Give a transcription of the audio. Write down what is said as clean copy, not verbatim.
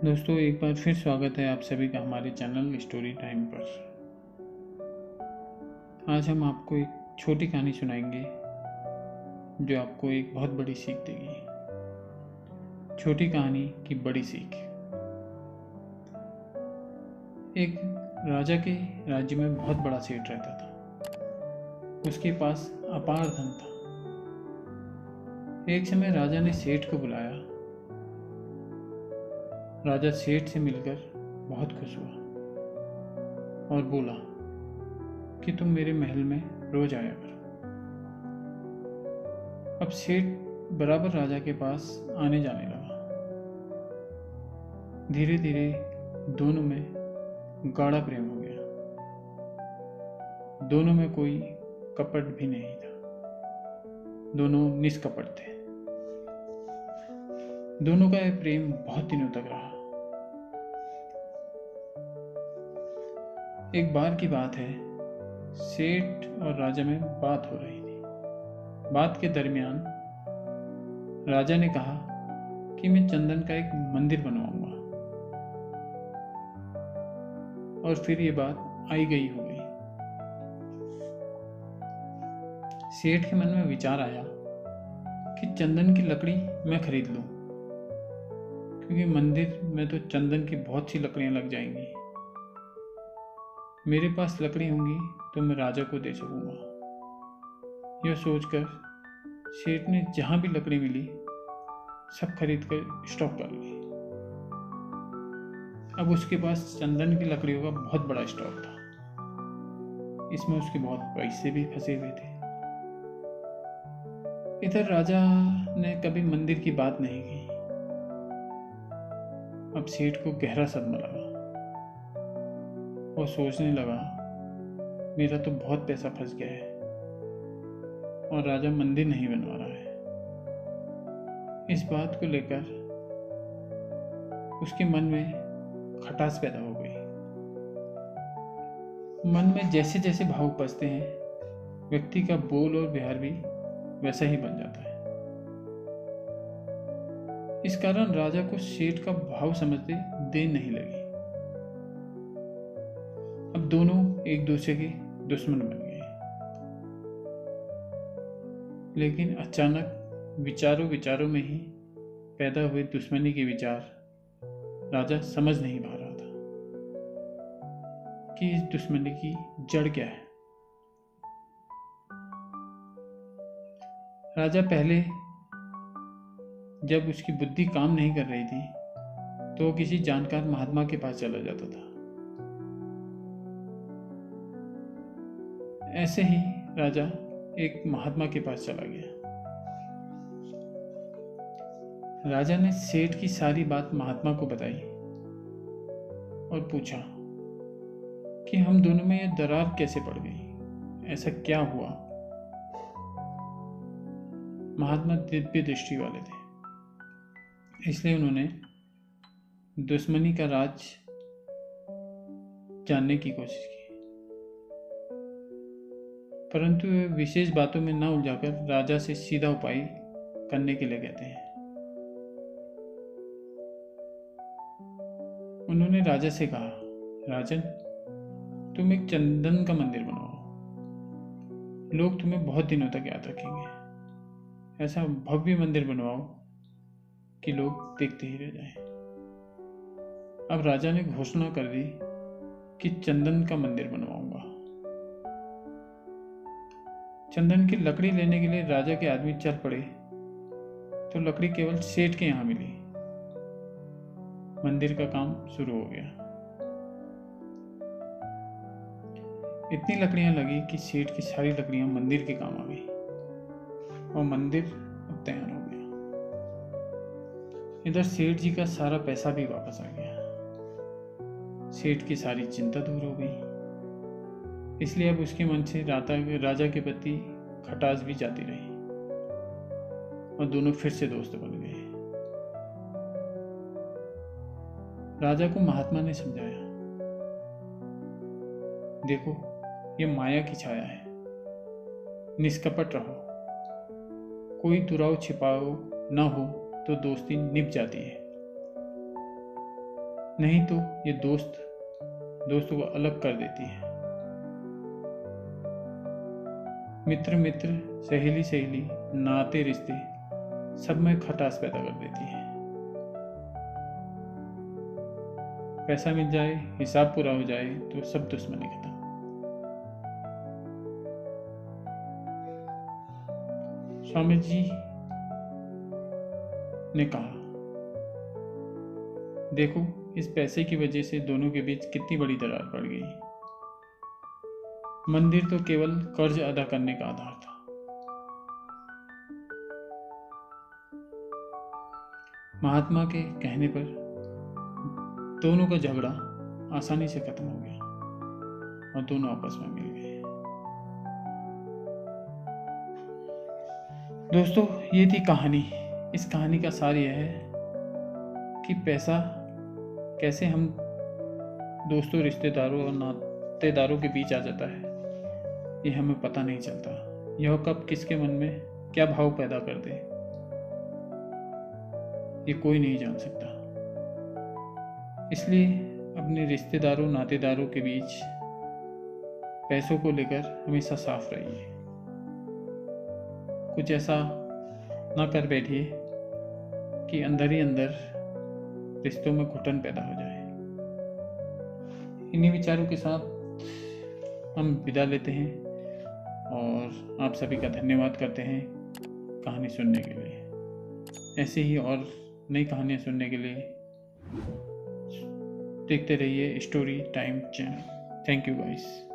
दोस्तों, एक बार फिर स्वागत है आप सभी का हमारे चैनल स्टोरी टाइम पर। आज हम आपको एक छोटी कहानी सुनाएंगे जो आपको एक बहुत बड़ी सीख देगी। छोटी कहानी की बड़ी सीख। एक राजा के राज्य में बहुत बड़ा सेठ रहता था। उसके पास अपार धन था। एक समय राजा ने सेठ को बुलाया। राजा सेठ से मिलकर बहुत खुश हुआ और बोला कि तुम मेरे महल में रोज आया करो। अब सेठ बराबर राजा के पास आने जाने लगा। धीरे धीरे दोनों में गाढ़ा प्रेम हो गया। दोनों में कोई कपट भी नहीं था। दोनों निष्कपट थे। दोनों का यह प्रेम बहुत दिनों तक रहा। एक बार की बात है, सेठ और राजा में बात हो रही थी। बात के दरमियान राजा ने कहा कि मैं चंदन का एक मंदिर बनवाऊंगा। और फिर ये बात आई गई हो गई। सेठ के मन में विचार आया कि चंदन की लकड़ी मैं खरीद लूं, क्योंकि मंदिर में तो चंदन की बहुत सी लकड़ियां लग जाएंगी। मेरे पास लकड़ी होंगी तो मैं राजा को दे सकूंगा। यह सोचकर सेठ ने जहां भी लकड़ी मिली सब खरीद कर स्टॉक कर ली। अब उसके पास चंदन की लकड़ियों का बहुत बड़ा स्टॉक था। इसमें उसके बहुत पैसे भी फंसे हुए थे। इधर राजा ने कभी मंदिर की बात नहीं की। अब सेठ को गहरा सदमा लगा। वो सोचने लगा, मेरा तो बहुत पैसा फंस गया है और राजा मंदिर नहीं बनवा रहा है। इस बात को लेकर उसके मन में खटास पैदा हो गई। मन में जैसे जैसे भाव उपजते हैं, व्यक्ति का बोल और व्यवहार भी वैसा ही बन जाता है। इस कारण राजा को सेठ का भाव समझते देर नहीं लगी। अब दोनों एक दूसरे के दुश्मन बन गए। लेकिन अचानक विचारों में ही पैदा हुए दुश्मनी के विचार राजा समझ नहीं पा रहा था कि इस दुश्मनी की जड़ क्या है। राजा पहले जब उसकी बुद्धि काम नहीं कर रही थी तो वो किसी जानकार महात्मा के पास चला जाता था। ऐसे ही राजा एक महात्मा के पास चला गया। राजा ने सेठ की सारी बात महात्मा को बताई और पूछा कि हम दोनों में यह दरार कैसे पड़ गई, ऐसा क्या हुआ। महात्मा दिव्य दृष्टि वाले थे, इसलिए उन्होंने दुश्मनी का राज जानने की कोशिश की, परंतु वे विशेष बातों में न उलझाकर राजा से सीधा उपाय करने के लिए कहते हैं। उन्होंने राजा से कहा, राजन, तुम एक चंदन का मंदिर बनाओ। लोग तुम्हें बहुत दिनों तक याद रखेंगे। ऐसा भव्य मंदिर बनवाओ कि लोग देखते ही रह जाएं। अब राजा ने घोषणा कर दी कि चंदन का मंदिर बनवाऊंगा। चंदन की लकड़ी लेने के लिए राजा के आदमी चल पड़े तो लकड़ी केवल सेठ के यहां मिली। मंदिर का काम शुरू हो गया। इतनी लकड़ियां लगी कि सेठ की सारी लकड़ियां मंदिर के काम आ गई और मंदिर अब तैयार हो गया। इधर सेठ जी का सारा पैसा भी वापस आ गया। सेठ की सारी चिंता दूर हो गई। इसलिए अब उसके मन से राजा के प्रति खटास भी जाती रही और दोनों फिर से दोस्त बन गए। राजा को महात्मा ने समझाया, देखो, ये माया की छाया है। निष्कपट रहो। कोई दुराव छिपाओ न हो तो दोस्ती निभ जाती है। नहीं तो ये दोस्तों को अलग कर देती है। मित्र मित्र, सहेली सहेली, नाते रिश्ते सब में खटास पैदा कर देती है। पैसा मिल जाए, हिसाब पूरा हो जाए तो सब दुश्मनी खत्म। स्वामी जी ने कहा, देखो इस पैसे की वजह से दोनों के बीच कितनी बड़ी दरार पड़ गई। मंदिर तो केवल कर्ज अदा करने का आधार था। महात्मा के कहने पर दोनों का झगड़ा आसानी से खत्म हो गया और दोनों आपस में मिल गए। दोस्तों, ये थी कहानी। इस कहानी का सार यह है कि पैसा कैसे हम दोस्तों, रिश्तेदारों और नातेदारों के बीच आ जाता है, ये हमें पता नहीं चलता। यह कब किसके मन में क्या भाव पैदा कर दे, ये कोई नहीं जान सकता। इसलिए अपने रिश्तेदारों, नातेदारों के बीच पैसों को लेकर हमेशा साफ रहिए। कुछ ऐसा ना कर बैठिए कि अंदर ही अंदर रिश्तों में घुटन पैदा हो जाए। इन्हीं विचारों के साथ हम विदा लेते हैं और आप सभी का धन्यवाद करते हैं कहानी सुनने के लिए। ऐसे ही और नई कहानियाँ सुनने के लिए देखते रहिए story time channel. Thank you guys.